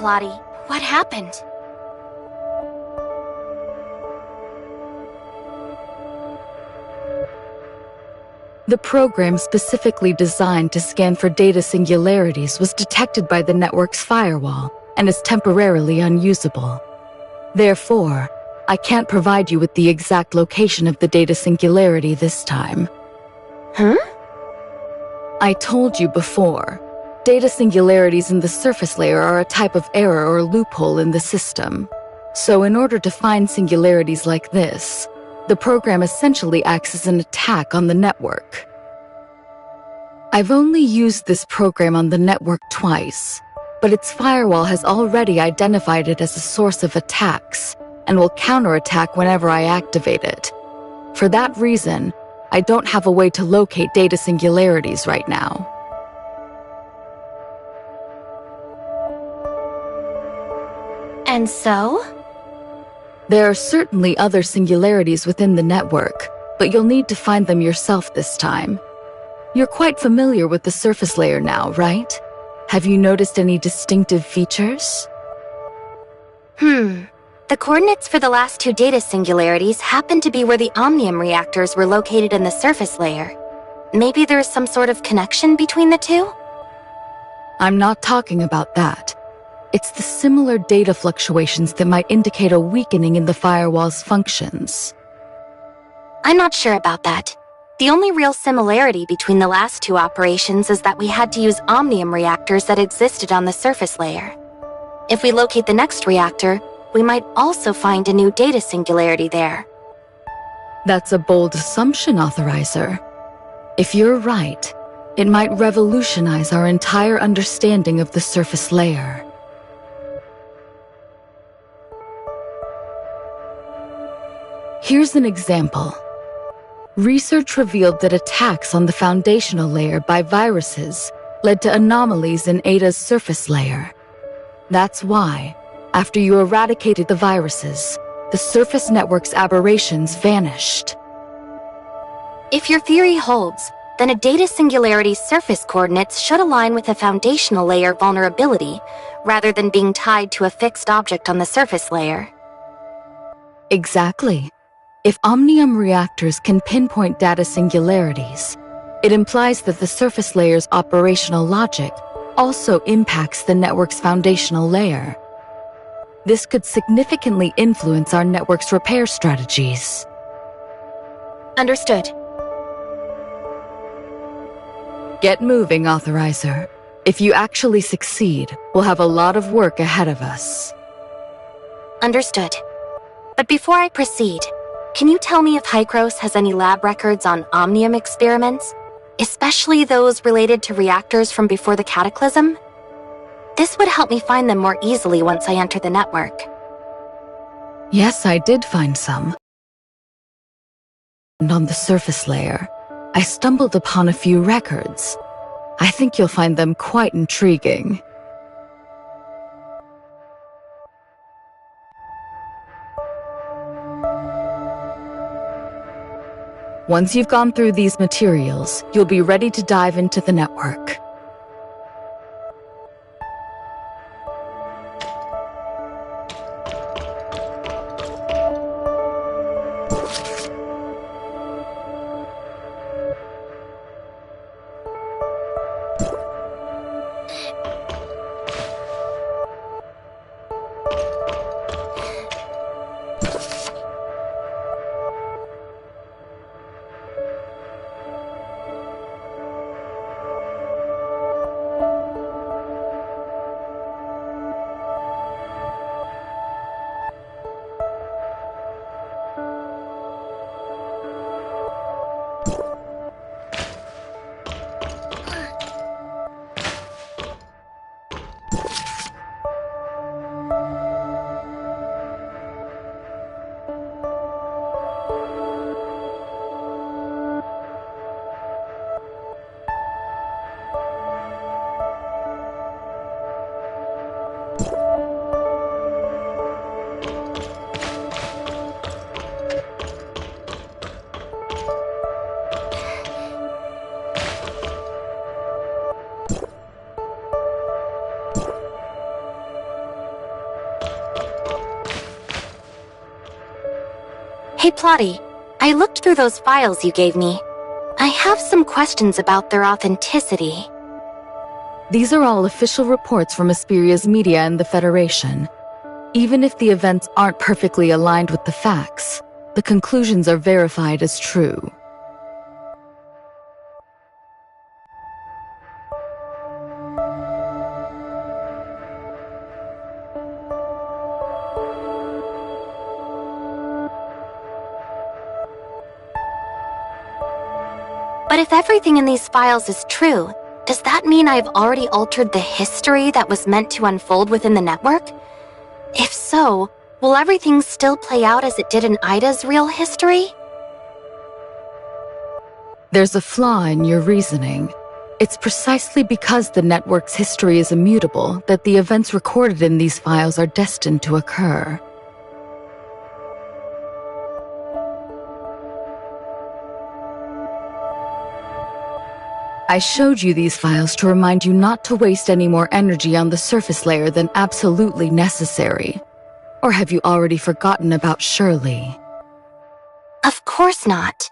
Lottie. What happened? The program specifically designed to scan for data singularities was detected by the network's firewall and is temporarily unusable. Therefore, I can't provide you with the exact location of the data singularity this time. Huh? I told you before, data singularities in the surface layer are a type of error or loophole in the system. So in order to find singularities like this, the program essentially acts as an attack on the network. I've only used this program on the network twice, but its firewall has already identified it as a source of attacks and will counterattack whenever I activate it. For that reason, I don't have a way to locate data singularities right now. And so? There are certainly other singularities within the network, but you'll need to find them yourself this time. You're quite familiar with the surface layer now, right? Have you noticed any distinctive features? The coordinates for the last two data singularities happen to be where the omnium reactors were located in the surface layer. Maybe there's some sort of connection between the two? I'm not talking about that. It's the similar data fluctuations that might indicate a weakening in the firewall's functions. I'm not sure about that. The only real similarity between the last two operations is that we had to use omnium reactors that existed on the surface layer. If we locate the next reactor, we might also find a new data singularity there. That's a bold assumption, Authorizer. If you're right, it might revolutionize our entire understanding of the surface layer. Here's an example. Research revealed that attacks on the foundational layer by viruses led to anomalies in Ada's surface layer. That's why, after you eradicated the viruses, the surface network's aberrations vanished. If your theory holds, then a data singularity's surface coordinates should align with a foundational layer vulnerability, rather than being tied to a fixed object on the surface layer. Exactly. If omnium reactors can pinpoint data singularities, it implies that the surface layer's operational logic also impacts the network's foundational layer. This could significantly influence our network's repair strategies. Understood. Get moving, Authorizer. If you actually succeed, we'll have a lot of work ahead of us. Understood. But before I proceed, can you tell me if Hykros has any lab records on omnium experiments, especially those related to reactors from before the Cataclysm? This would help me find them more easily once I enter the network. Yes, I did find some. And on the surface layer, I stumbled upon a few records. I think you'll find them quite intriguing. Once you've gone through these materials, you'll be ready to dive into the network. Hey Plotty, I looked through those files you gave me. I have some questions about their authenticity. These are all official reports from Asperia's media and the Federation. Even if the events aren't perfectly aligned with the facts, the conclusions are verified as true. But if everything in these files is true, does that mean I've already altered the history that was meant to unfold within the network? If so, will everything still play out as it did in Ida's real history? There's a flaw in your reasoning. It's precisely because the network's history is immutable that the events recorded in these files are destined to occur. I showed you these files to remind you not to waste any more energy on the surface layer than absolutely necessary. Or have you already forgotten about Shirley? Of course not.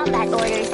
combat orders.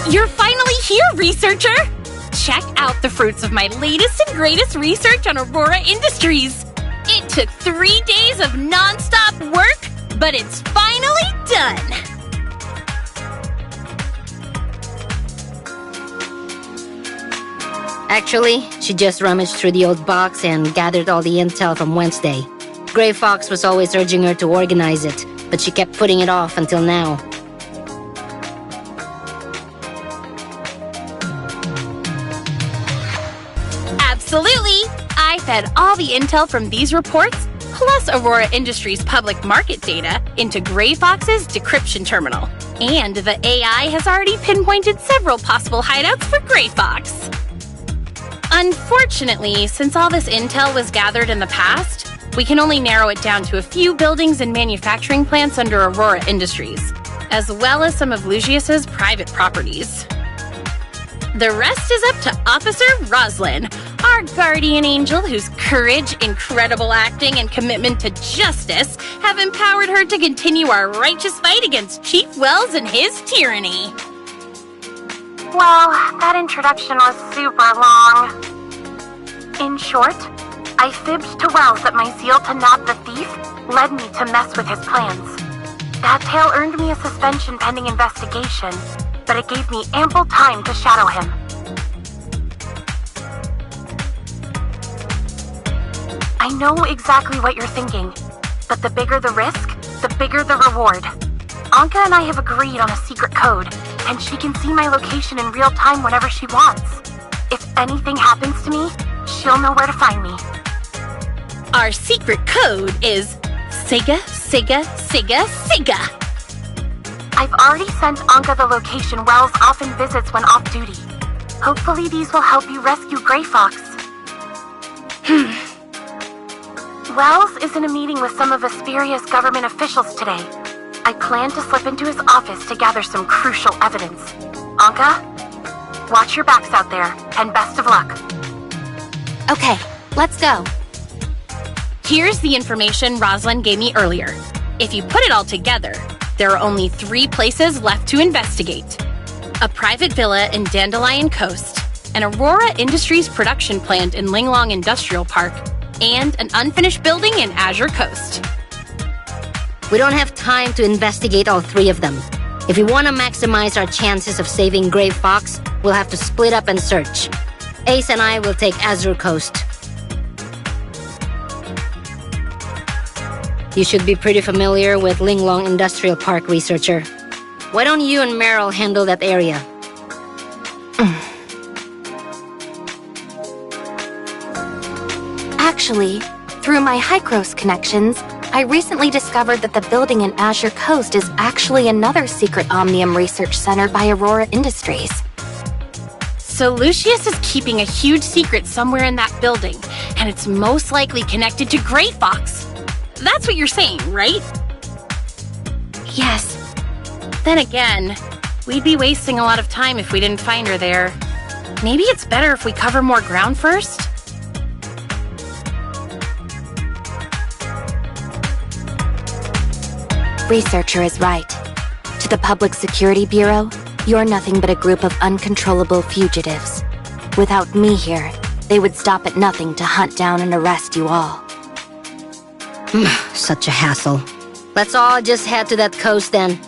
You're finally here, researcher! Check out the fruits of my latest and greatest research on Aurora Industries. It took 3 days of non-stop work, but it's finally done! Actually, she just rummaged through the old box and gathered all the intel from Wednesday. Gray Fox was always urging her to organize it, but she kept putting it off until now. Absolutely! I fed all the intel from these reports, plus Aurora Industries' public market data, into Gray Fox's decryption terminal. And the AI has already pinpointed several possible hideouts for Gray Fox. Unfortunately, since all this intel was gathered in the past, we can only narrow it down to a few buildings and manufacturing plants under Aurora Industries, as well as some of Lucius's private properties. The rest is up to Officer Roslyn, our guardian angel whose courage, incredible acting, and commitment to justice have empowered her to continue our righteous fight against Chief Wells and his tyranny. Well, that introduction was super long. In short, I fibbed to Wells that my zeal to nab the thief led me to mess with his plans. That tale earned me a suspension pending investigation, but it gave me ample time to shadow him. I know exactly what you're thinking, but the bigger the risk, the bigger the reward. Anka and I have agreed on a secret code, and she can see my location in real time whenever she wants. If anything happens to me, she'll know where to find me. Our secret code is Siga, Siga, Siga, Siga. I've already sent Anka the location Wells often visits when off duty. Hopefully these will help you rescue Gray Fox. Wells is in a meeting with some of Asperia's government officials today. I plan to slip into his office to gather some crucial evidence. Anka, watch your backs out there, and best of luck. Okay, let's go. Here's the information Roslyn gave me earlier. If you put it all together, there are only 3 places left to investigate. A private villa in Dandelion Coast, an Aurora Industries production plant in Linglong Industrial Park, and an unfinished building in Azure Coast. We don't have time to investigate all 3 of them. If we want to maximize our chances of saving Gray Fox, we'll have to split up and search. Ace and I will take Azure Coast. You should be pretty familiar with Linglong Industrial Park, researcher. Why don't you and Meryl handle that area? Actually, through my Hykros connections, I recently discovered that the building in Azure Coast is actually another secret Omnium research center by Aurora Industries. So Lucius is keeping a huge secret somewhere in that building, and it's most likely connected to Gray Fox. That's what you're saying, right? Yes. Then again, we'd be wasting a lot of time if we didn't find her there. Maybe it's better if we cover more ground first? Researcher is right. To the Public Security Bureau, you're nothing but a group of uncontrollable fugitives. Without me here, they would stop at nothing to hunt down and arrest you all. Such a hassle. Let's all just head to that coast then.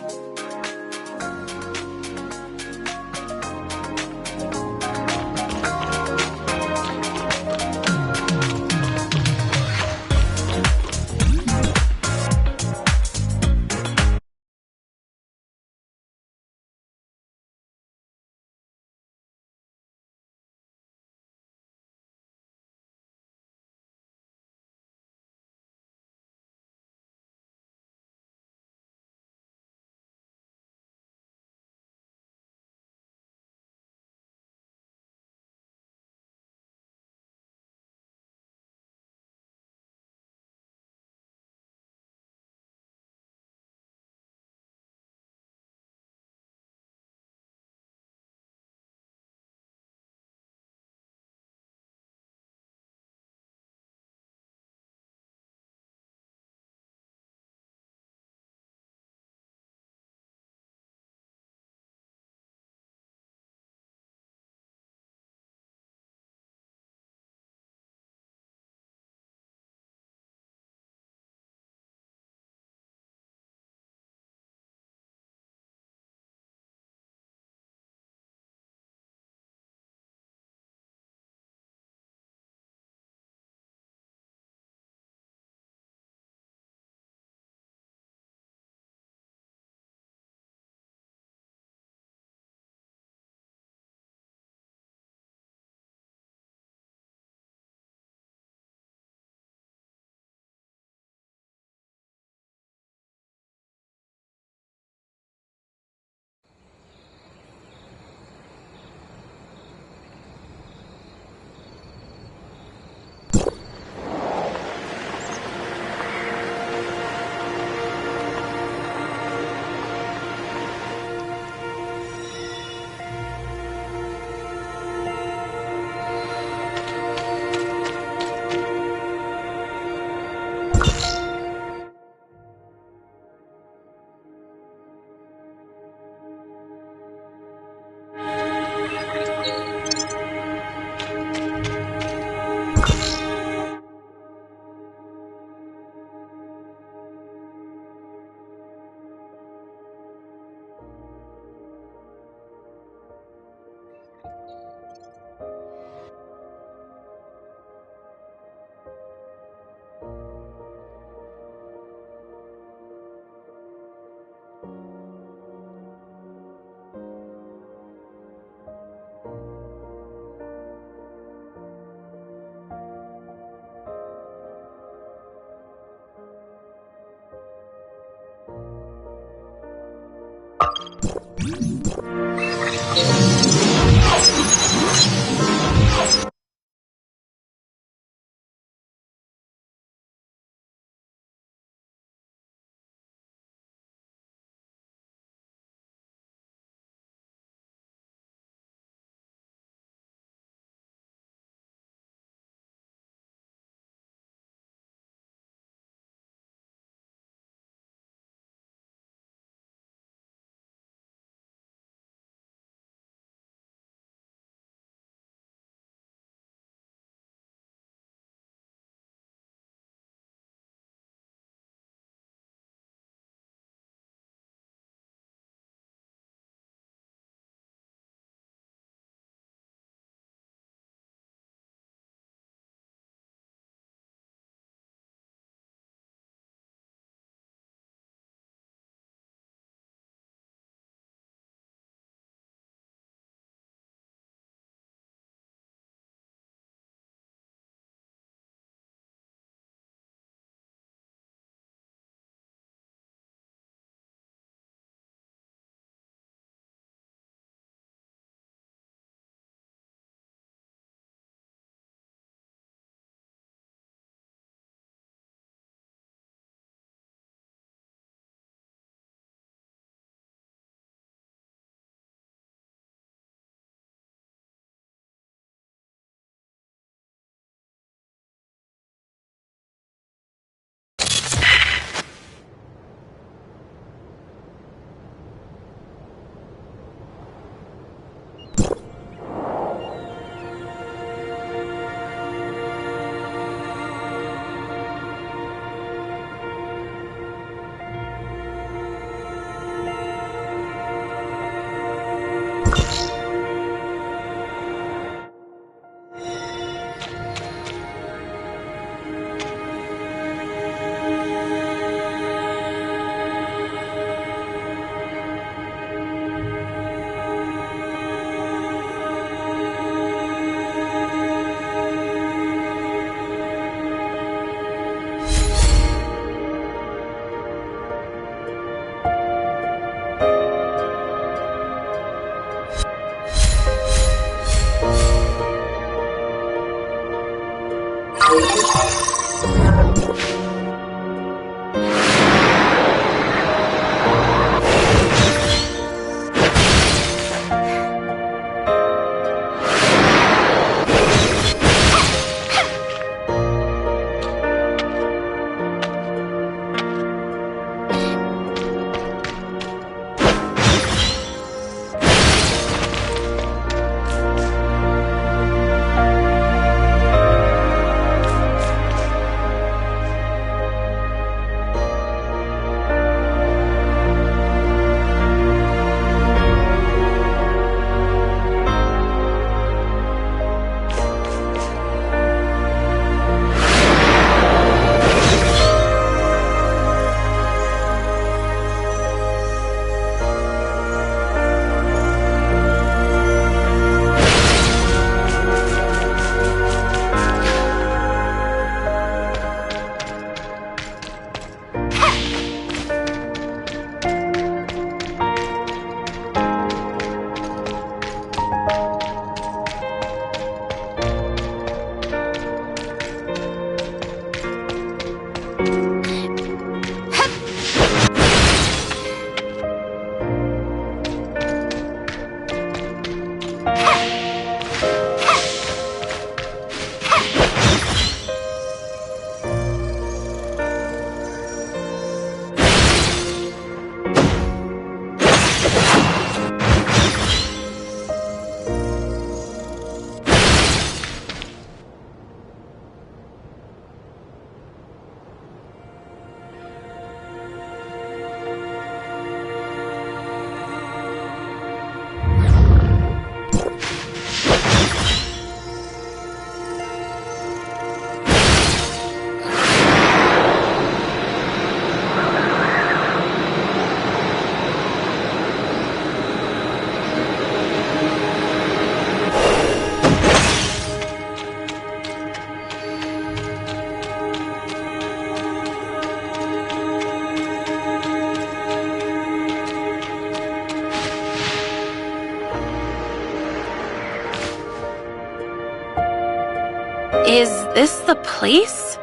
Is this the place?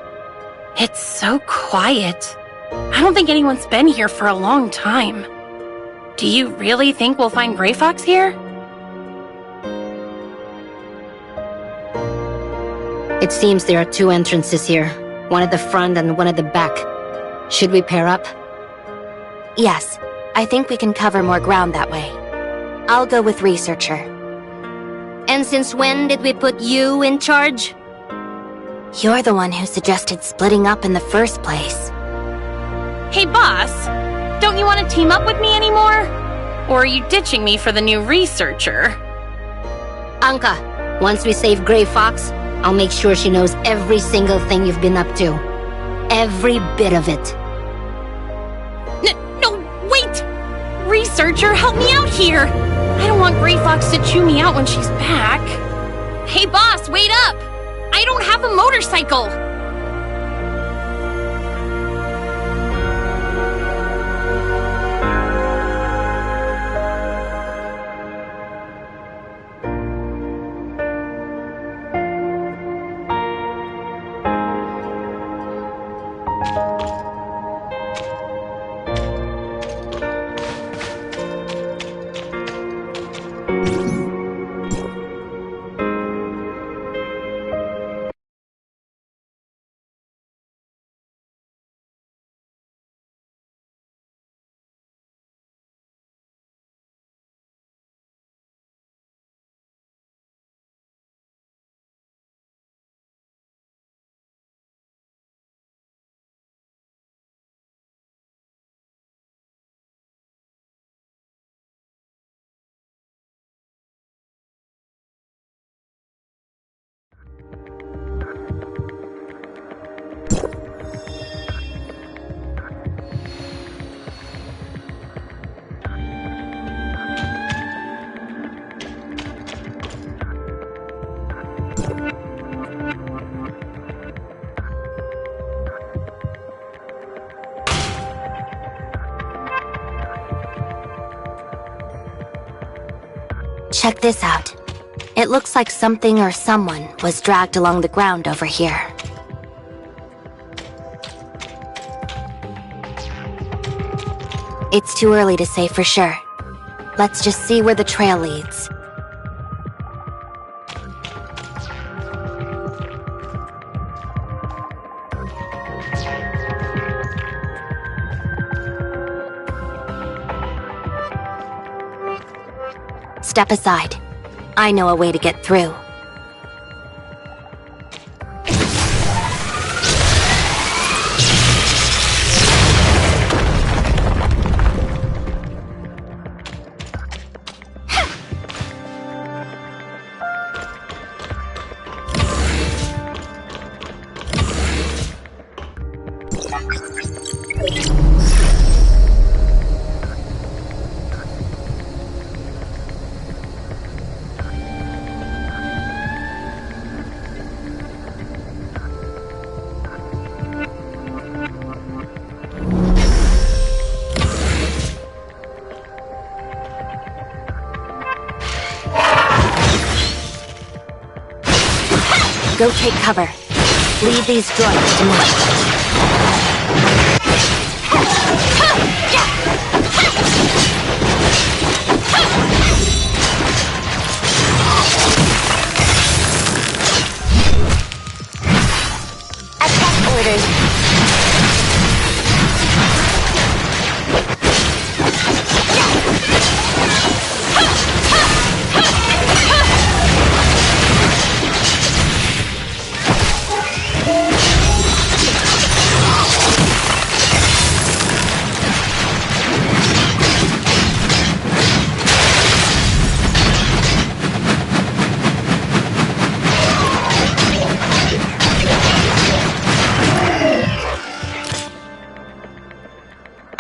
It's so quiet. I don't think anyone's been here for a long time. Do you really think we'll find Gray Fox here? It seems there are two entrances here. One at the front and one at the back. Should we pair up? Yes, I think we can cover more ground that way. I'll go with Researcher. And since when did we put you in charge? You're the one who suggested splitting up in the first place. Hey, boss. Don't you want to team up with me anymore? Or are you ditching me for the new Researcher? Anka, once we save Gray Fox, I'll make sure she knows every single thing you've been up to. Every bit of it. No, wait! Researcher, help me out here! I don't want Gray Fox to chew me out when she's back. Hey, boss, wait up! I don't have a motorcycle! Check this out. It looks like something or someone was dragged along the ground over here. It's too early to say for sure. Let's just see where the trail leads. Step aside. I know a way to get through. Go take cover. Leave these droids to me. Attack orders.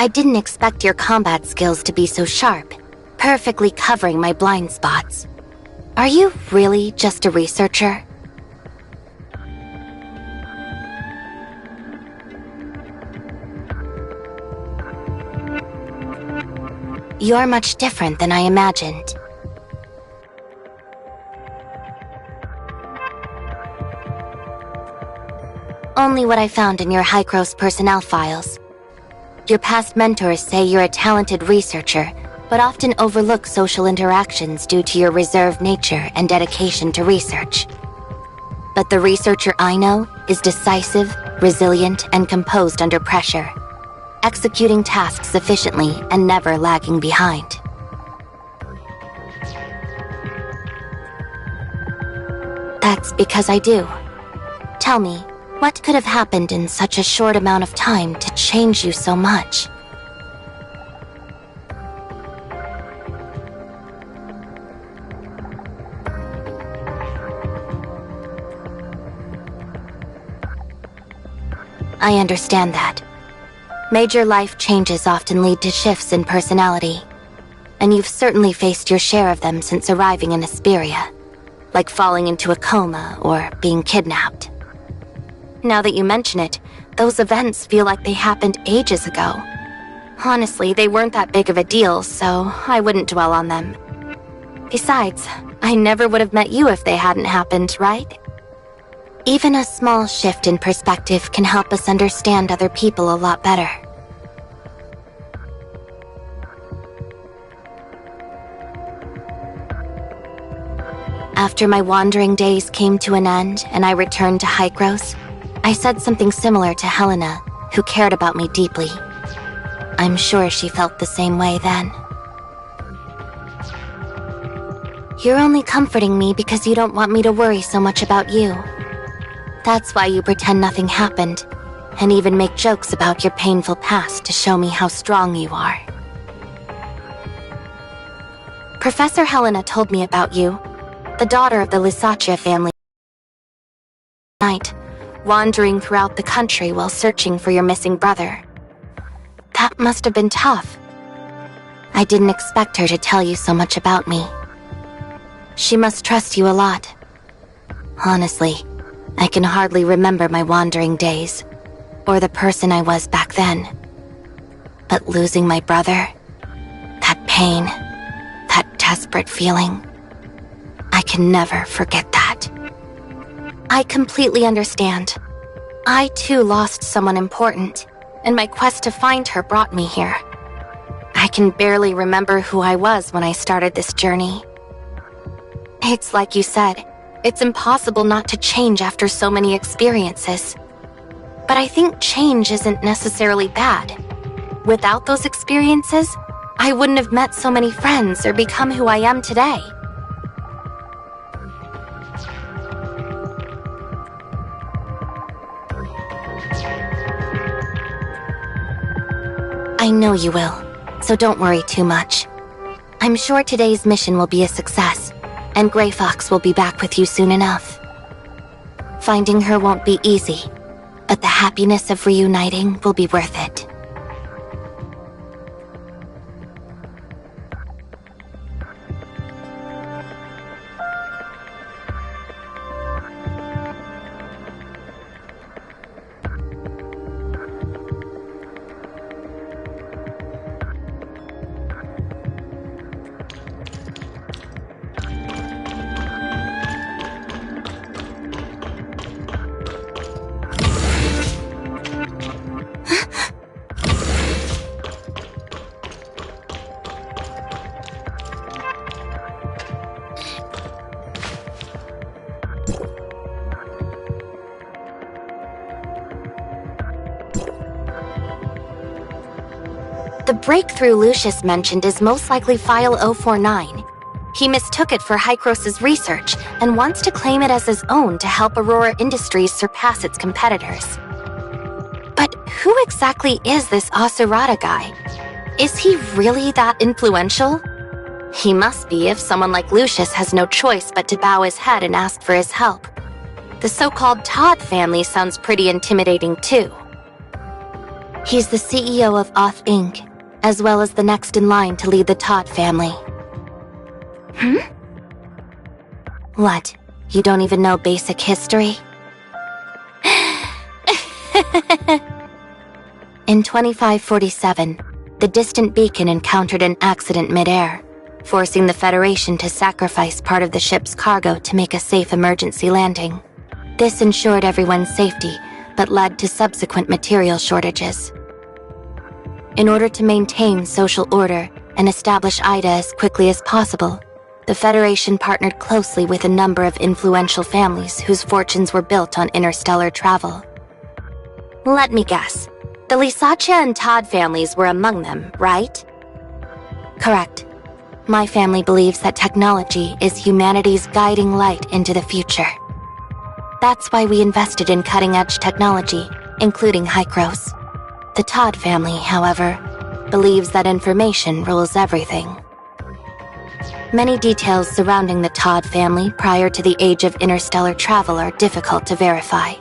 I didn't expect your combat skills to be so sharp, perfectly covering my blind spots. Are you really just a researcher? You're much different than I imagined. Only what I found in your Hykros personnel files. Your past mentors say you're a talented researcher, but often overlook social interactions due to your reserved nature and dedication to research. But the researcher I know is decisive, resilient, and composed under pressure, executing tasks efficiently and never lagging behind. That's because I do. Tell me, what could have happened in such a short amount of time to change you so much? I understand that. Major life changes often lead to shifts in personality, and you've certainly faced your share of them since arriving in Asperia, like falling into a coma or being kidnapped. Now that you mention it, those events feel like they happened ages ago. Honestly, they weren't that big of a deal, so I wouldn't dwell on them. Besides, I never would have met you if they hadn't happened, right? Even a small shift in perspective can help us understand other people a lot better. After my wandering days came to an end and I returned to Hykros, I said something similar to Helena, who cared about me deeply. I'm sure she felt the same way then. You're only comforting me because you don't want me to worry so much about you. That's why you pretend nothing happened, and even make jokes about your painful past to show me how strong you are. Professor Helena told me about you, the daughter of the Lysaccia family. Night, wandering throughout the country while searching for your missing brother. That must have been tough. I didn't expect her to tell you so much about me. She must trust you a lot. Honestly, I can hardly remember my wandering days, or the person I was back then. But losing my brother, that pain, that desperate feeling, I can never forget that. I completely understand. I too lost someone important, and my quest to find her brought me here. I can barely remember who I was when I started this journey. It's like you said, it's impossible not to change after so many experiences. But I think change isn't necessarily bad. Without those experiences, I wouldn't have met so many friends or become who I am today. I know you will, so don't worry too much. I'm sure today's mission will be a success, and Grey Fox will be back with you soon enough. Finding her won't be easy, but the happiness of reuniting will be worth it. The breakthrough Lucius mentioned is most likely File 049. He mistook it for Hycros' research and wants to claim it as his own to help Aurora Industries surpass its competitors. But who exactly is this Asurata guy? Is he really that influential? He must be if someone like Lucius has no choice but to bow his head and ask for his help. The so-called Todd family sounds pretty intimidating too. He's the CEO of Oth Inc., as well as the next in line to lead the Todd family. What? You don't even know basic history? In 2547, the distant beacon encountered an accident mid-air, forcing the Federation to sacrifice part of the ship's cargo to make a safe emergency landing. This ensured everyone's safety, but led to subsequent material shortages. In order to maintain social order and establish Ida as quickly as possible, the Federation partnered closely with a number of influential families whose fortunes were built on interstellar travel. Let me guess. The Lisaccia and Todd families were among them, right? Correct. My family believes that technology is humanity's guiding light into the future. That's why we invested in cutting-edge technology, including Hycros. The Todd family, however, believes that information rules everything. Many details surrounding the Todd family prior to the age of interstellar travel are difficult to verify.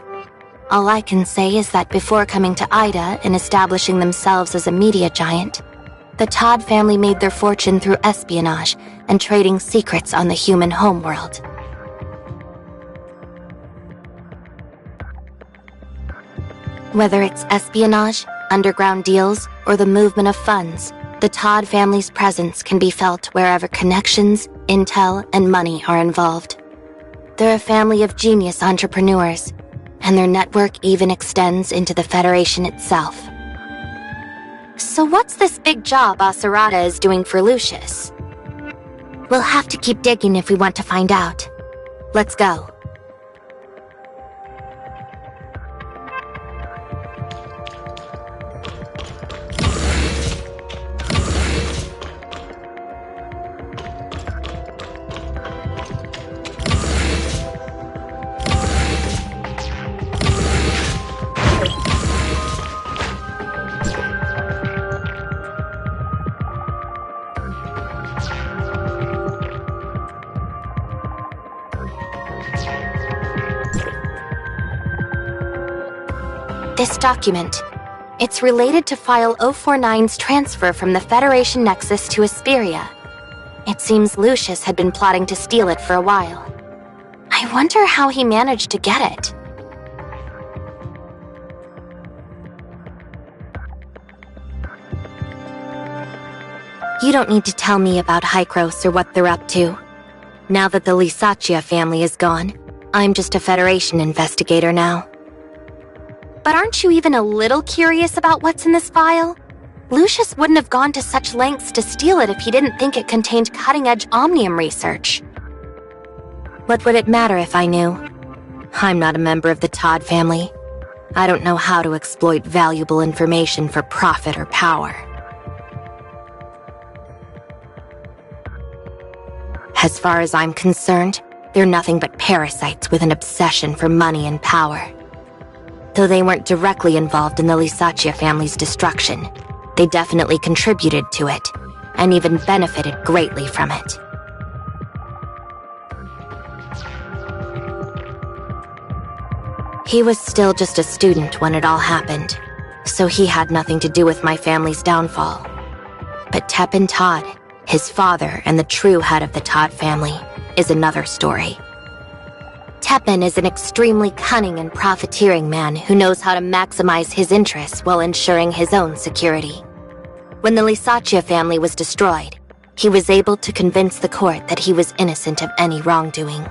All I can say is that before coming to Ida and establishing themselves as a media giant, the Todd family made their fortune through espionage and trading secrets on the human homeworld. Whether it's espionage, underground deals, or the movement of funds, the Todd family's presence can be felt wherever connections, intel, and money are involved. They're a family of genius entrepreneurs, and their network even extends into the Federation itself. So what's this big job Asurata is doing for Lucius? We'll have to keep digging if we want to find out. Let's go. This document. It's related to File 049's transfer from the Federation Nexus to Asperia. It seems Lucius had been plotting to steal it for a while. I wonder how he managed to get it. You don't need to tell me about Hycros or what they're up to. Now that the Lisaccia family is gone, I'm just a Federation investigator now. But aren't you even a little curious about what's in this file? Lucius wouldn't have gone to such lengths to steal it if he didn't think it contained cutting-edge omnium research. What would it matter if I knew? I'm not a member of the Todd family. I don't know how to exploit valuable information for profit or power. As far as I'm concerned, they're nothing but parasites with an obsession for money and power. Though they weren't directly involved in the Lisaccia family's destruction, they definitely contributed to it, and even benefited greatly from it. He was still just a student when it all happened, so he had nothing to do with my family's downfall. But Teppan Todd, his father and the true head of the Todd family, is another story. Teppan is an extremely cunning and profiteering man who knows how to maximize his interests while ensuring his own security. When the Lisaccia family was destroyed, he was able to convince the court that he was innocent of any wrongdoing.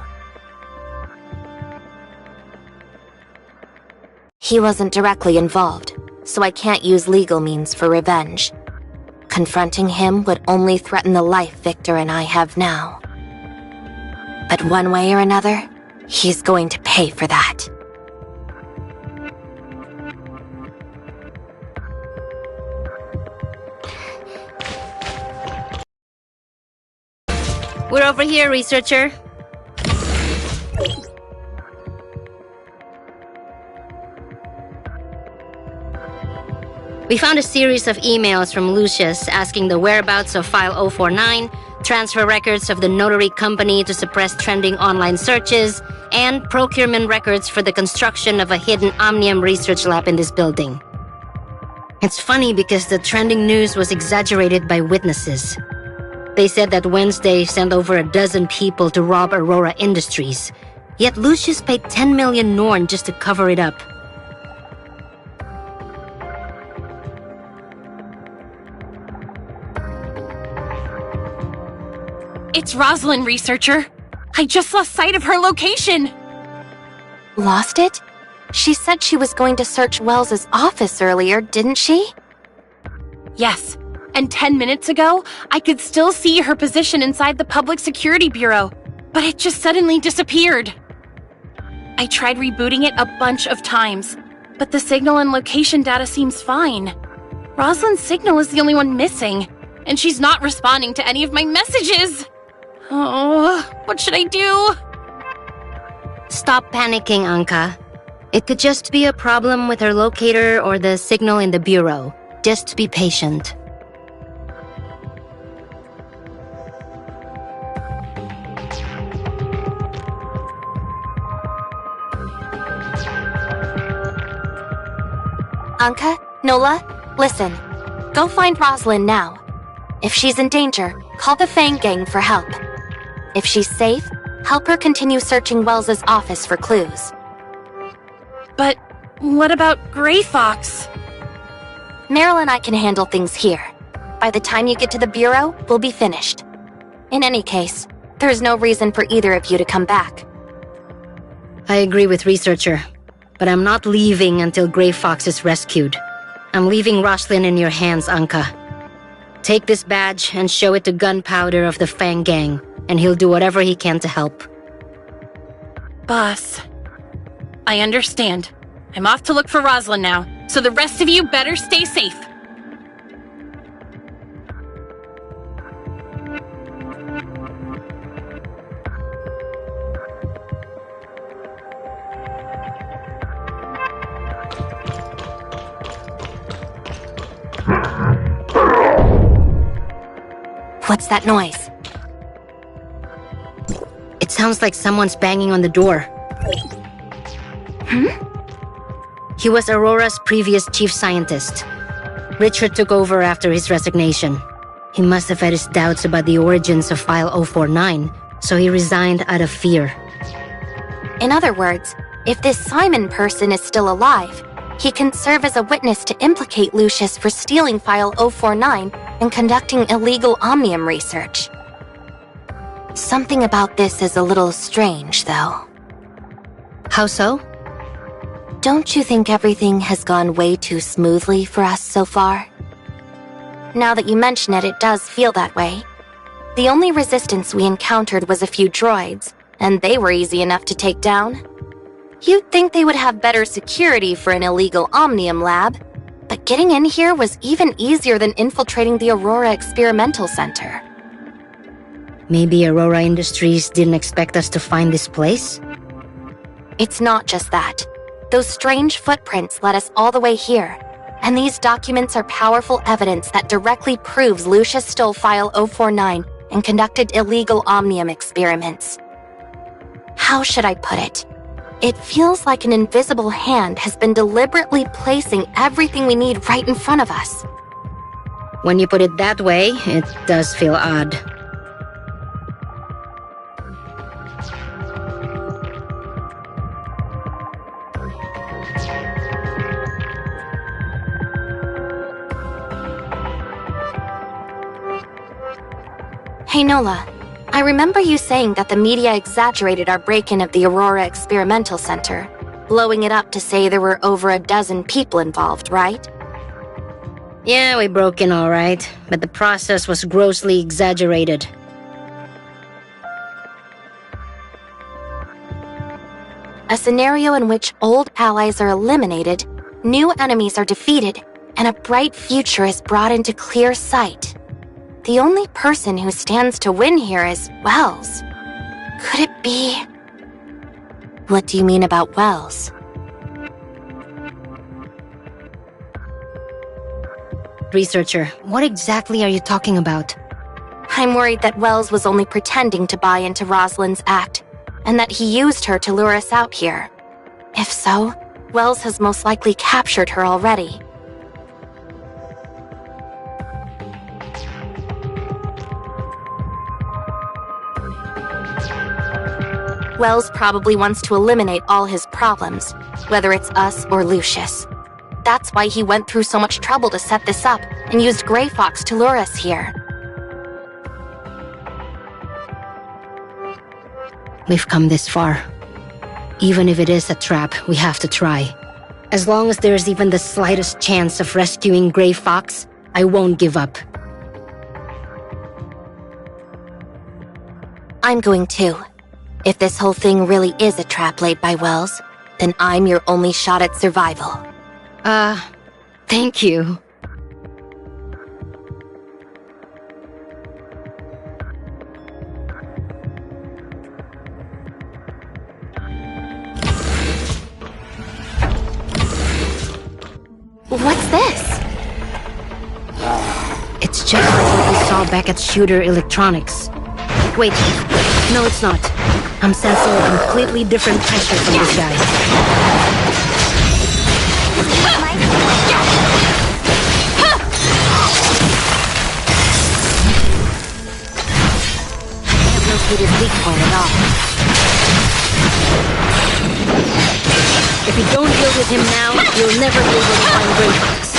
He wasn't directly involved, so I can't use legal means for revenge. Confronting him would only threaten the life Victor and I have now. But one way or another, he's going to pay for that. We're over here, researcher. We found a series of emails from Lucius asking the whereabouts of File 049, transfer records of the notary company to suppress trending online searches, and procurement records for the construction of a hidden omnium research lab in this building. It's funny because the trending news was exaggerated by witnesses. They said that Wednesday sent over 12 people to rob Aurora Industries, yet Lucius paid 10 million Norn just to cover it up. It's Rosalind, researcher. I just lost sight of her location. Lost it? She said she was going to search Wells's office earlier, didn't she? Yes, and 10 minutes ago, I could still see her position inside the Public Security Bureau, but it just suddenly disappeared. I tried rebooting it a bunch of times, but the signal and location data seems fine. Rosalind's signal is the only one missing, and she's not responding to any of my messages. Oh, what should I do? Stop panicking, Anka. It could just be a problem with her locator or the signal in the bureau. Just be patient. Anka, Nola, listen. Go find Rosalind now. If she's in danger, call the Fang Gang for help. If she's safe, help her continue searching Wells's office for clues. But what about Gray Fox? Meryl and I can handle things here. By the time you get to the Bureau, we'll be finished. In any case, there's no reason for either of you to come back. I agree with researcher, but I'm not leaving until Gray Fox is rescued. I'm leaving Rosalind in your hands, Anka. Take this badge and show it to Gunpowder of the Fang Gang, and he'll do whatever he can to help. Boss, I understand. I'm off to look for Rosalind now, so the rest of you better stay safe. What's that noise? It sounds like someone's banging on the door. He was Aurora's previous chief scientist. Richard took over after his resignation. He must have had his doubts about the origins of File 049, so he resigned out of fear. In other words, if this Simon person is still alive, he can serve as a witness to implicate Lucius for stealing File 049 and conducting illegal omnium research. Something about this is a little strange, though. How so? Don't you think everything has gone way too smoothly for us so far? Now that you mention it, it does feel that way. The only resistance we encountered was a few droids, and they were easy enough to take down. You'd think they would have better security for an illegal Omnium lab, but getting in here was even easier than infiltrating the Aurora Experimental Center. Maybe Aurora Industries didn't expect us to find this place? It's not just that. Those strange footprints led us all the way here, and these documents are powerful evidence that directly proves Lucius stole File 049 and conducted illegal Omnium experiments. How should I put it? It feels like an invisible hand has been deliberately placing everything we need right in front of us. When you put it that way, it does feel odd. Hey Nola, I remember you saying that the media exaggerated our break-in of the Aurora Experimental Center, blowing it up to say there were over a dozen people involved, right? Yeah, we broke in all right, but the process was grossly exaggerated. A scenario in which old allies are eliminated, new enemies are defeated, and a bright future is brought into clear sight. The only person who stands to win here is Wells. Could it be? What do you mean about Wells? Researcher, what exactly are you talking about? I'm worried that Wells was only pretending to buy into Rosalind's act, and that he used her to lure us out here. If so, Wells has most likely captured her already. Wells probably wants to eliminate all his problems, whether it's us or Lucius. That's why he went through so much trouble to set this up and used Grey Fox to lure us here. We've come this far. Even if it is a trap, we have to try. As long as there's even the slightest chance of rescuing Grey Fox, I won't give up. I'm going too. If this whole thing really is a trap laid by Wells, then I'm your only shot at survival. Thank you. What's this? It's just like what we saw back at Shooter Electronics. Wait, no it's not. I'm sensing a completely different pressure from this guy. I have no clue his weak point at all. If you don't deal with him now, you'll never be able to find Grey Fox.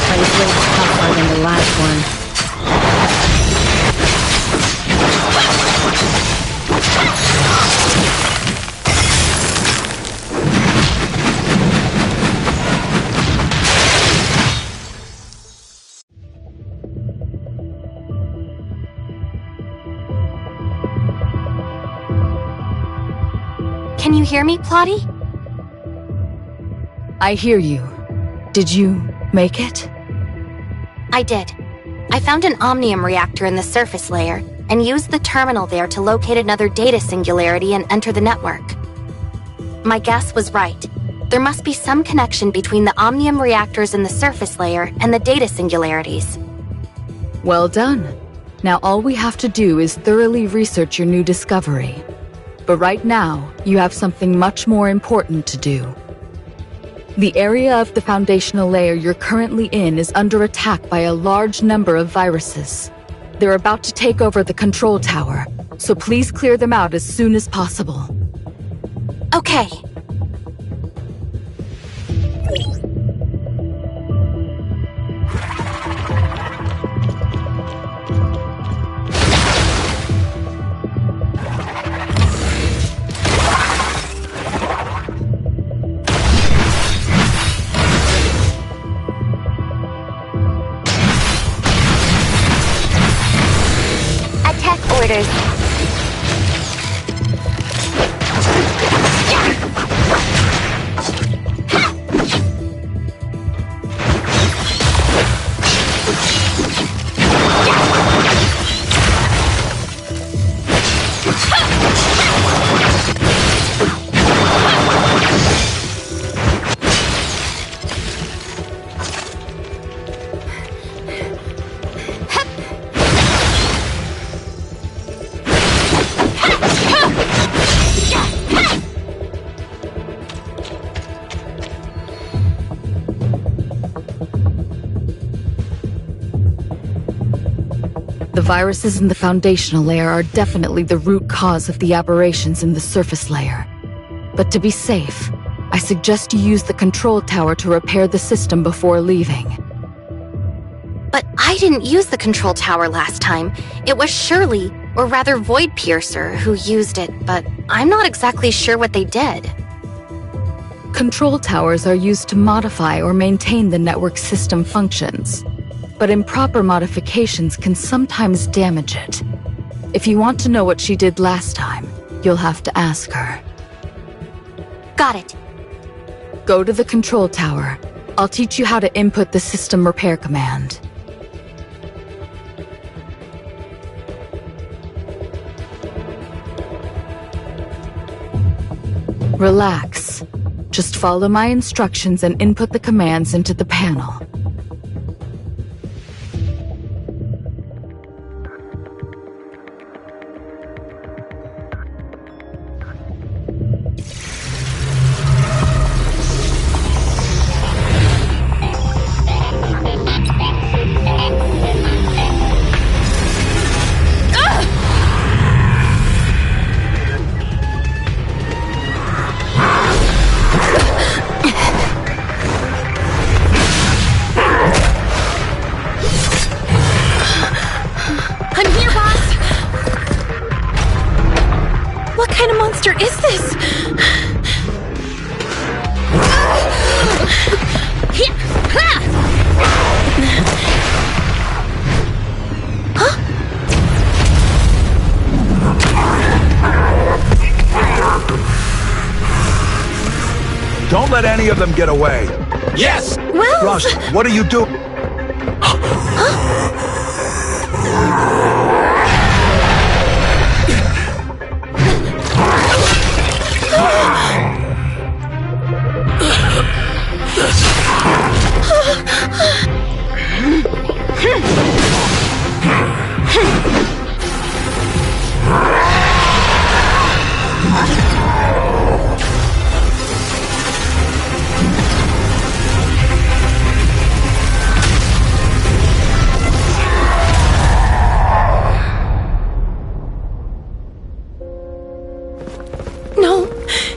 But his way is tougher than the last one. Can you hear me, Plotty? I hear you. Did you make it? I did. I found an Omnium reactor in the surface layer and used the terminal there to locate another data singularity and enter the network. My guess was right. There must be some connection between the Omnium reactors in the surface layer and the data singularities. Well done. Now all we have to do is thoroughly research your new discovery. But right now, you have something much more important to do. The area of the foundational layer you're currently in is under attack by a large number of viruses. They're about to take over the control tower, so please clear them out as soon as possible. Okay. orders. The viruses in the foundational layer are definitely the root cause of the aberrations in the surface layer. But to be safe, I suggest you use the control tower to repair the system before leaving. But I didn't use the control tower last time. It was Shirley, or rather Void Piercer, who used it, but I'm not exactly sure what they did. Control towers are used to modify or maintain the network system functions, but improper modifications can sometimes damage it. If you want to know what she did last time, you'll have to ask her. Got it. Go to the control tower. I'll teach you how to input the system repair command. Relax. Just follow my instructions and input the commands into the panel. Is this? Don't let any of them get away. Yes! Well... Rust, what are you doing? No,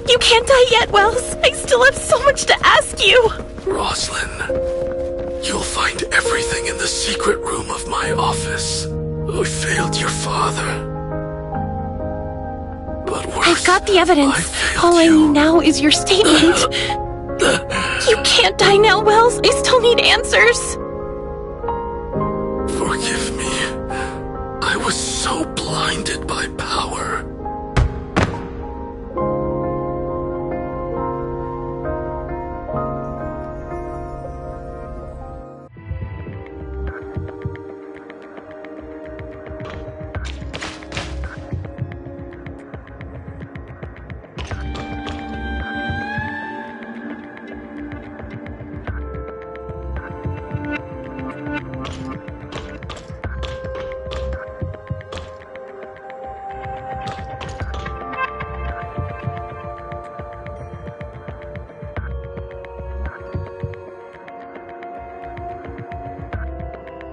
you can't die yet, Wells. I still have so much to ask you. Rosalind, you'll find everything in the secret room of my office. I failed your father. But worse, I've got the evidence. All I need now is your statement. You can't die now, Wells. I still need answers. Forgive me. I was so blinded by power.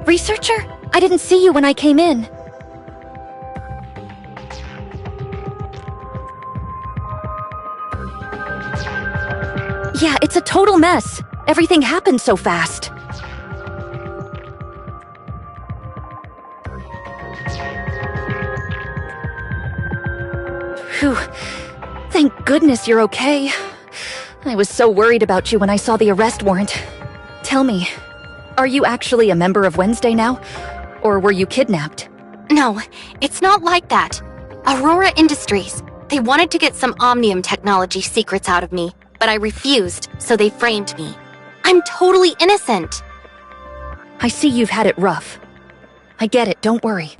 Researcher? I didn't see you when I came in. Yeah, it's a total mess. Everything happened so fast. Phew. Thank goodness you're okay. I was so worried about you when I saw the arrest warrant. Tell me, are you actually a member of Wednesday now? Or were you kidnapped? No, it's not like that. Aurora Industries, they wanted to get some Omnium technology secrets out of me, but I refused, so they framed me. I'm totally innocent. I see you've had it rough. I get it, don't worry.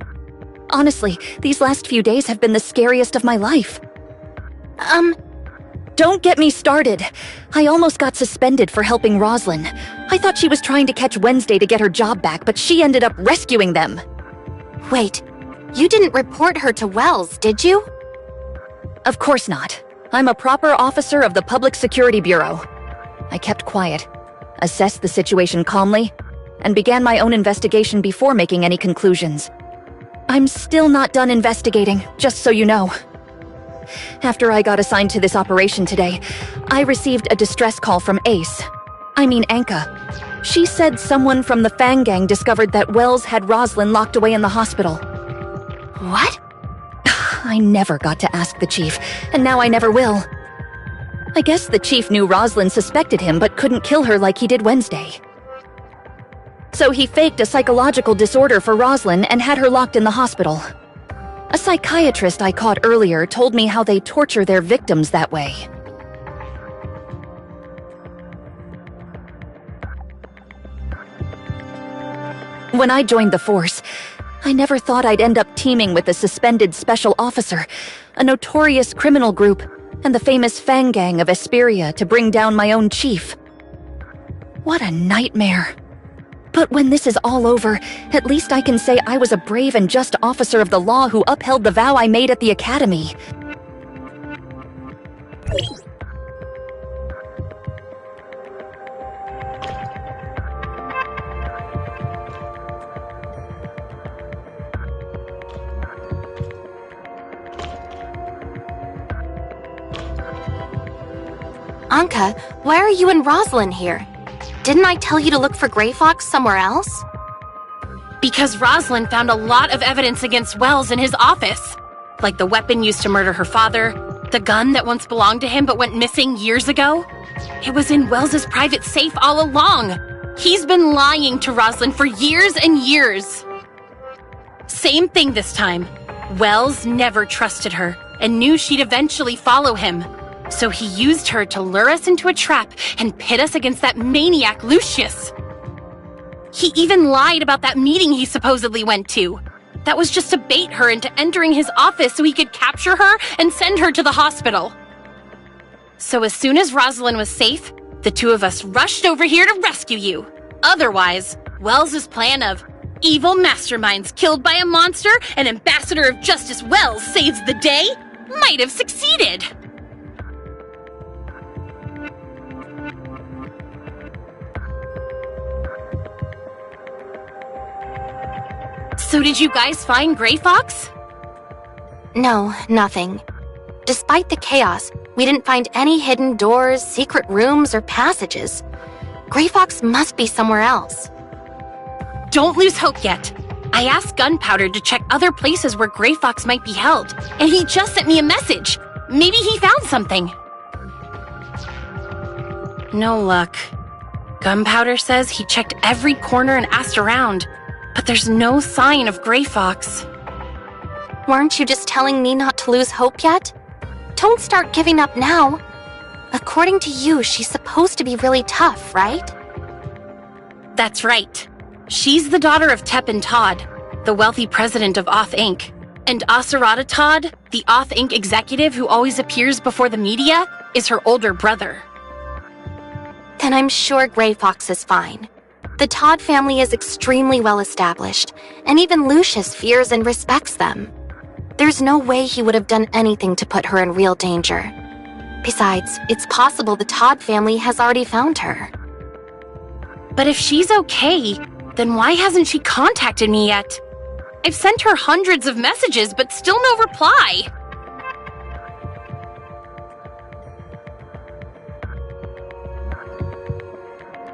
Honestly, these last few days have been the scariest of my life. Don't get me started. I almost got suspended for helping Roslyn. I thought she was trying to catch Wednesday to get her job back, but she ended up rescuing them. Wait, you didn't report her to Wells, did you? Of course not. I'm a proper officer of the Public Security Bureau. I kept quiet, assessed the situation calmly, and began my own investigation before making any conclusions. I'm still not done investigating, just so you know. After I got assigned to this operation today, I received a distress call from Anka. She said someone from the Fang Gang discovered that Wells had Roslyn locked away in the hospital. What? I never got to ask the chief, and now I never will. I guess the chief knew Roslyn suspected him but couldn't kill her like he did Wednesday. So he faked a psychological disorder for Roslyn and had her locked in the hospital. A psychiatrist I caught earlier told me how they torture their victims that way. When I joined the force, I never thought I'd end up teaming with the suspended special officer, a notorious criminal group, and the famous Fang Gang of Esperia to bring down my own chief. What a nightmare. But when this is all over, at least I can say I was a brave and just officer of the law who upheld the vow I made at the academy. Anka, why are you and Roslyn here? Didn't I tell you to look for Grey Fox somewhere else? Because Roslyn found a lot of evidence against Wells in his office. Like the weapon used to murder her father, the gun that once belonged to him but went missing years ago. It was in Wells's private safe all along. He's been lying to Roslyn for years and years. Same thing this time. Wells never trusted her and knew she'd eventually follow him. So he used her to lure us into a trap and pit us against that maniac Lucius. He even lied about that meeting he supposedly went to. That was just to bait her into entering his office so he could capture her and send her to the hospital. So as soon as Roslyn was safe, the two of us rushed over here to rescue you. Otherwise, Wells's plan of evil masterminds killed by a monster and Ambassador of Justice Wells saves the day might have succeeded. So did you guys find Grey Fox? No, nothing. Despite the chaos, we didn't find any hidden doors, secret rooms, or passages. Grey Fox must be somewhere else. Don't lose hope yet. I asked Gunpowder to check other places where Grey Fox might be held, and he just sent me a message. Maybe he found something. No luck. Gunpowder says he checked every corner and asked around, but there's no sign of Grey Fox. Weren't you just telling me not to lose hope yet? Don't start giving up now. According to you, she's supposed to be really tough, right? That's right. She's the daughter of Tep Todd, the wealthy president of Oth Inc. And Aserata Todd, the Oth Inc. executive who always appears before the media, is her older brother. Then I'm sure Grey Fox is fine. The Todd family is extremely well established, and even Lucius fears and respects them. There's no way he would have done anything to put her in real danger. Besides, it's possible the Todd family has already found her. But if she's okay, then why hasn't she contacted me yet? I've sent her hundreds of messages, but still no reply.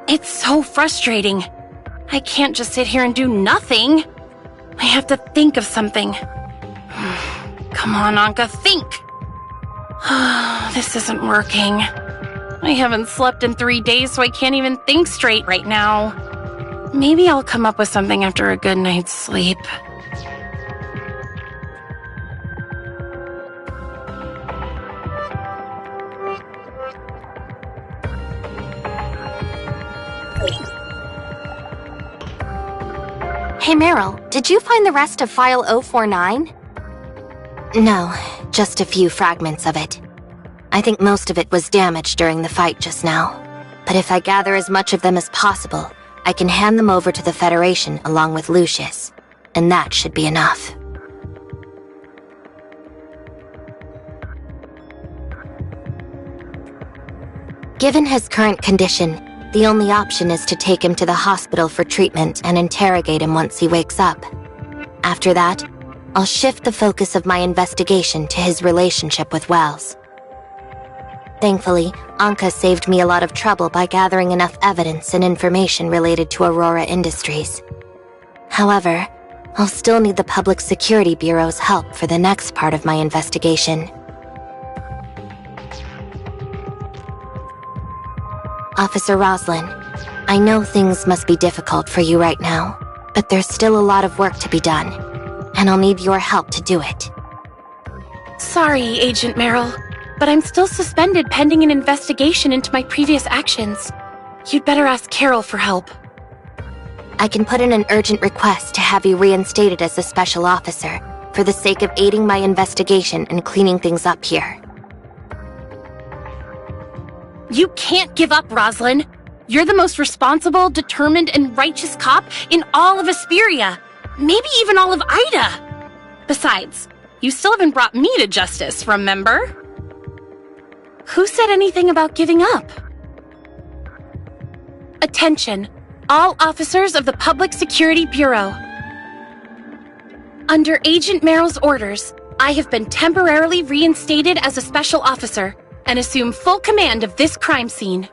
It's so frustrating. I can't just sit here and do nothing. I have to think of something. Come on, Anka, think! This isn't working. I haven't slept in 3 days, so I can't even think straight right now. Maybe I'll come up with something after a good night's sleep. Hey Meryl, did you find the rest of File 049? No, just a few fragments of it. I think most of it was damaged during the fight just now. But if I gather as much of them as possible, I can hand them over to the Federation along with Lucius. And that should be enough. Given his current condition, the only option is to take him to the hospital for treatment and interrogate him once he wakes up. After that, I'll shift the focus of my investigation to his relationship with Wells. Thankfully, Anka saved me a lot of trouble by gathering enough evidence and information related to Aurora Industries. However, I'll still need the Public Security Bureau's help for the next part of my investigation. Officer Roslin, I know things must be difficult for you right now, but there's still a lot of work to be done, and I'll need your help to do it. Sorry, Agent Meryl, but I'm still suspended pending an investigation into my previous actions. You'd better ask Carol for help. I can put in an urgent request to have you reinstated as a special officer, for the sake of aiding my investigation and cleaning things up here. You can't give up, Roslyn. You're the most responsible, determined, and righteous cop in all of Asperia. Maybe even all of Ida. Besides, you still haven't brought me to justice, remember? Who said anything about giving up? Attention, all officers of the Public Security Bureau. Under Agent Meryl's orders, I have been temporarily reinstated as a special officer and assume full command of this crime scene.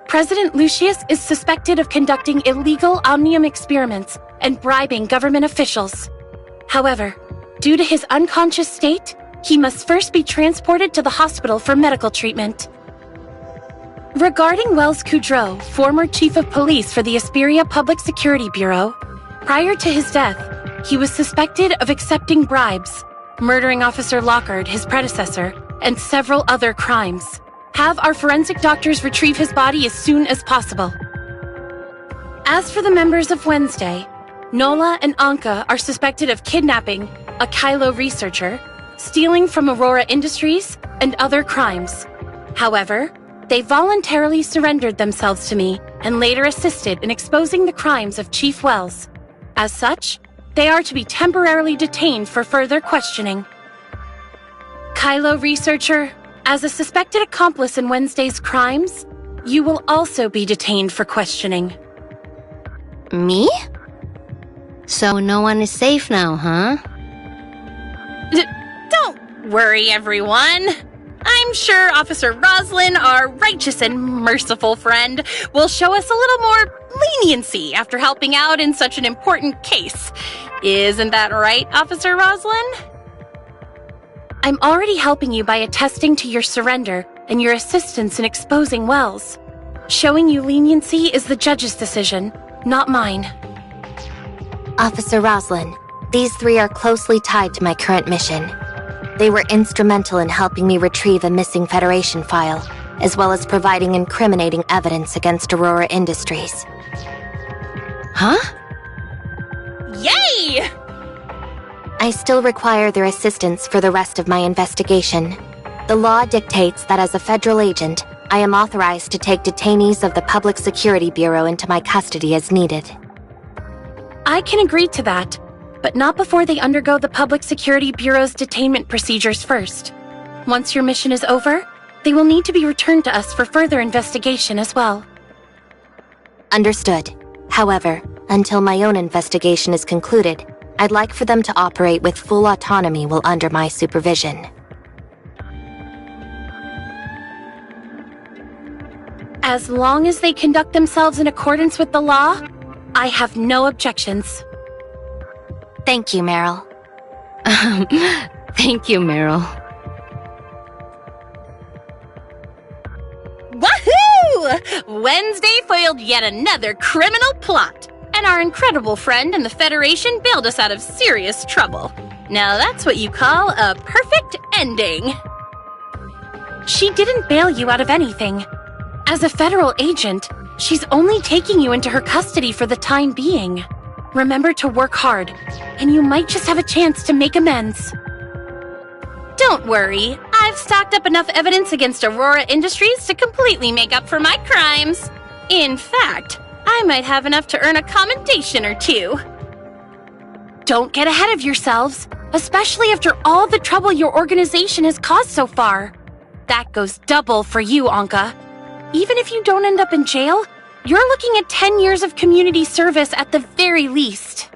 President Lucius is suspected of conducting illegal omnium experiments and bribing government officials. However, due to his unconscious state, he must first be transported to the hospital for medical treatment. Regarding Wells Kudrow, former chief of police for the Asperia Public Security Bureau, prior to his death, he was suspected of accepting bribes, murdering Officer Lockard, his predecessor, and several other crimes. Have our forensic doctors retrieve his body as soon as possible. As for the members of Wednesday, Nola and Anka are suspected of kidnapping a Kylo researcher, stealing from Aurora Industries, and other crimes. However, they voluntarily surrendered themselves to me and later assisted in exposing the crimes of Chief Wells. As such, they are to be temporarily detained for further questioning. Kylo researcher, as a suspected accomplice in Wednesday's crimes, you will also be detained for questioning. Me? So no one is safe now, huh? Don't worry, everyone. I'm sure Officer Roslin, our righteous and merciful friend, will show us a little more leniency after helping out in such an important case. Isn't that right, Officer Roslin? I'm already helping you by attesting to your surrender and your assistance in exposing Wells. Showing you leniency is the judge's decision, not mine. Officer Roslin, these three are closely tied to my current mission. They were instrumental in helping me retrieve a missing Federation file, as well as providing incriminating evidence against Aurora Industries. Huh? Yay! I still require their assistance for the rest of my investigation. The law dictates that as a federal agent, I am authorized to take detainees of the Public Security Bureau into my custody as needed. I can agree to that, but not before they undergo the Public Security Bureau's detainment procedures first. Once your mission is over, they will need to be returned to us for further investigation as well. Understood. However, until my own investigation is concluded, I'd like for them to operate with full autonomy while under my supervision. As long as they conduct themselves in accordance with the law, I have no objections. Thank you, Meryl. Thank you, Meryl. Woohoo! Wednesday foiled yet another criminal plot, and our incredible friend and the Federation bailed us out of serious trouble. Now that's what you call a perfect ending. She didn't bail you out of anything. As a federal agent, she's only taking you into her custody for the time being. Remember to work hard, and you might just have a chance to make amends. Don't worry, I've stocked up enough evidence against Aurora Industries to completely make up for my crimes. In fact, I might have enough to earn a commendation or two. Don't get ahead of yourselves, especially after all the trouble your organization has caused so far. That goes double for you, Anka. Even if you don't end up in jail, you're looking at 10 years of community service at the very least.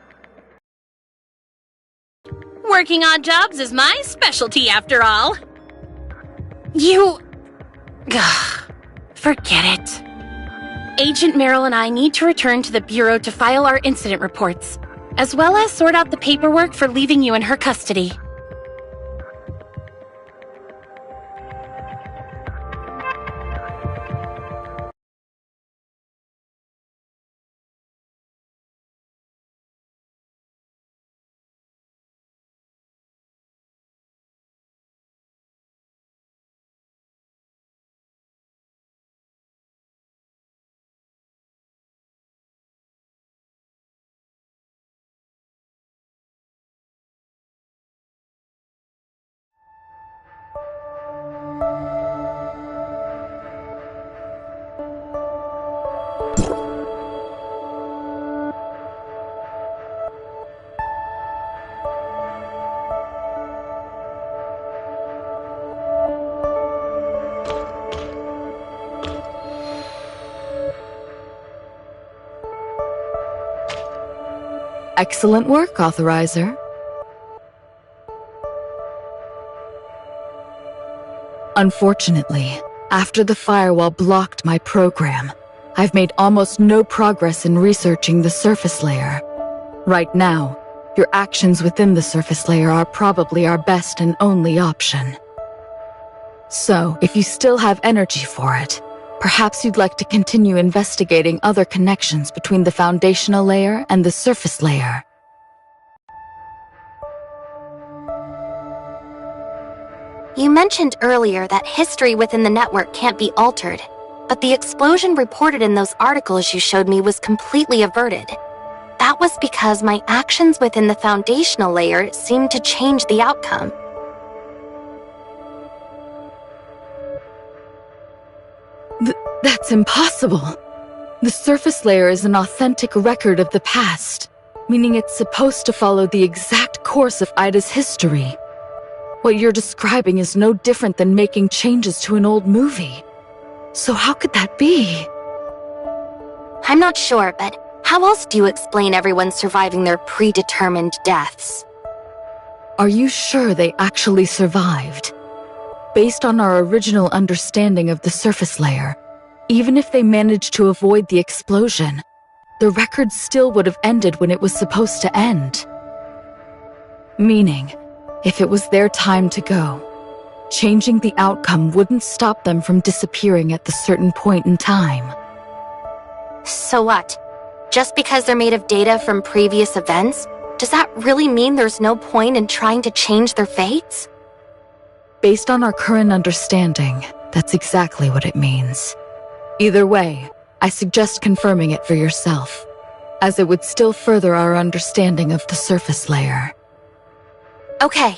Working odd jobs is my specialty, after all. Forget it. Agent Merrill and I need to return to the Bureau to file our incident reports, as well as sort out the paperwork for leaving you in her custody. Excellent work, Authorizer. Unfortunately, after the firewall blocked my program, I've made almost no progress in researching the surface layer. Right now, your actions within the surface layer are probably our best and only option. So, if you still have energy for it, perhaps you'd like to continue investigating other connections between the foundational layer and the surface layer. You mentioned earlier that history within the network can't be altered, but the explosion reported in those articles you showed me was completely averted. That was because my actions within the foundational layer seemed to change the outcome. That's impossible. The surface layer is an authentic record of the past, meaning it's supposed to follow the exact course of Ida's history. What you're describing is no different than making changes to an old movie. So how could that be? I'm not sure, but how else do you explain everyone surviving their predetermined deaths? Are you sure they actually survived? Based on our original understanding of the surface layer, even if they managed to avoid the explosion, the record still would have ended when it was supposed to end. Meaning, if it was their time to go, changing the outcome wouldn't stop them from disappearing at the certain point in time. So what? Just because they're made of data from previous events, does that really mean there's no point in trying to change their fates? Based on our current understanding, that's exactly what it means. Either way, I suggest confirming it for yourself, as it would still further our understanding of the surface layer. Okay.